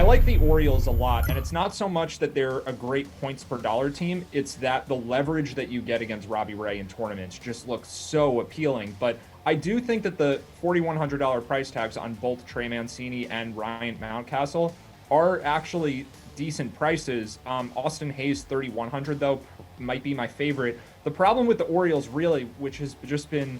like the Orioles a lot, and it's not so much that they're a great points per dollar team. It's that the leverage that you get against Robbie Ray in tournaments just looks so appealing. But I do think that the $4,100 price tags on both Trey Mancini and Ryan Mountcastle are actually decent prices. Austin Hayes 3,100 though might be my favorite. The problem with the Orioles really, which has just been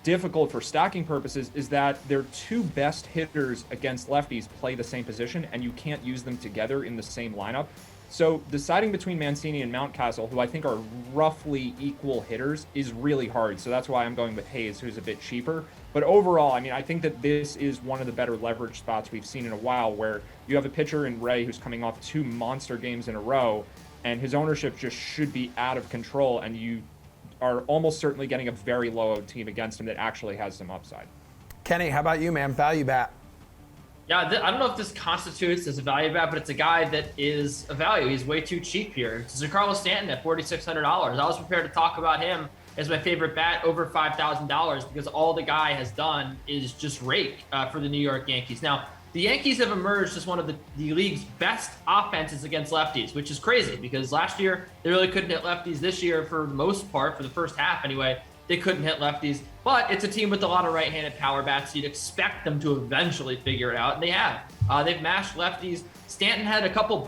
difficult for stacking purposes, is that their two best hitters against lefties play the same position and you can't use them together in the same lineup. So deciding between Mancini and Mountcastle, who I think are roughly equal hitters, is really hard. So that's why I'm going with Hayes, who's a bit cheaper. But overall, I mean, I think that this is one of the better leverage spots we've seen in a while, where you have a pitcher in Ray who's coming off 2 monster games in a row, and his ownership just should be out of control, and you are almost certainly getting a very low team against him that actually has some upside. Kenny, how about you, man? Value bat. Yeah, I don't know if this constitutes as a value bet, but it's a guy that is a value. He's way too cheap here. It's Giancarlo Stanton at $4,600. I was prepared to talk about him as my favorite bat over $5,000 because all the guy has done is just rake for the New York Yankees. Now, the Yankees have emerged as one of the league's best offenses against lefties, which is crazy because last year they really couldn't hit lefties. This year, for the most part, for the first half anyway, they couldn't hit lefties. But it's a team with a lot of right-handed power bats. You'd expect them to eventually figure it out, and they have. They've mashed lefties. Stanton had a couple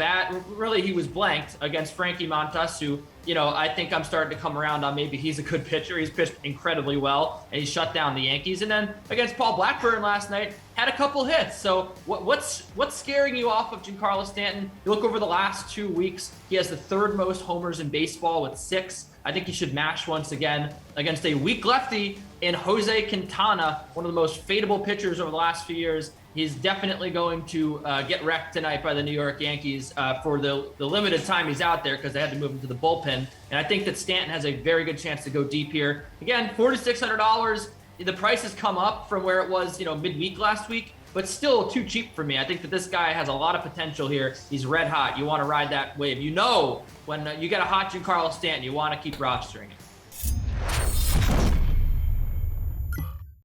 really he was blanked against Frankie Montas, who, I think I'm starting to come around on maybe he's a good pitcher. He's pitched incredibly well, and he shut down the Yankees. And then against Paul Blackburn last night, had a couple hits. So what's scaring you off of Giancarlo Stanton? You look over the last 2 weeks, he has the 3rd most homers in baseball with 6. I think he should mash once again against a weak lefty in Jose Quintana, one of the most fadeable pitchers over the last few years. He's definitely going to get wrecked tonight by the New York Yankees for the limited time he's out there because they had to move him to the bullpen. And I think that Stanton has a very good chance to go deep here. Again, $4,600. The price has come up from where it was, midweek last week, but still too cheap for me. I think that this guy has a lot of potential here. He's red hot. You want to ride that wave. When you get a hot Giancarlo Stanton, you want to keep rostering it.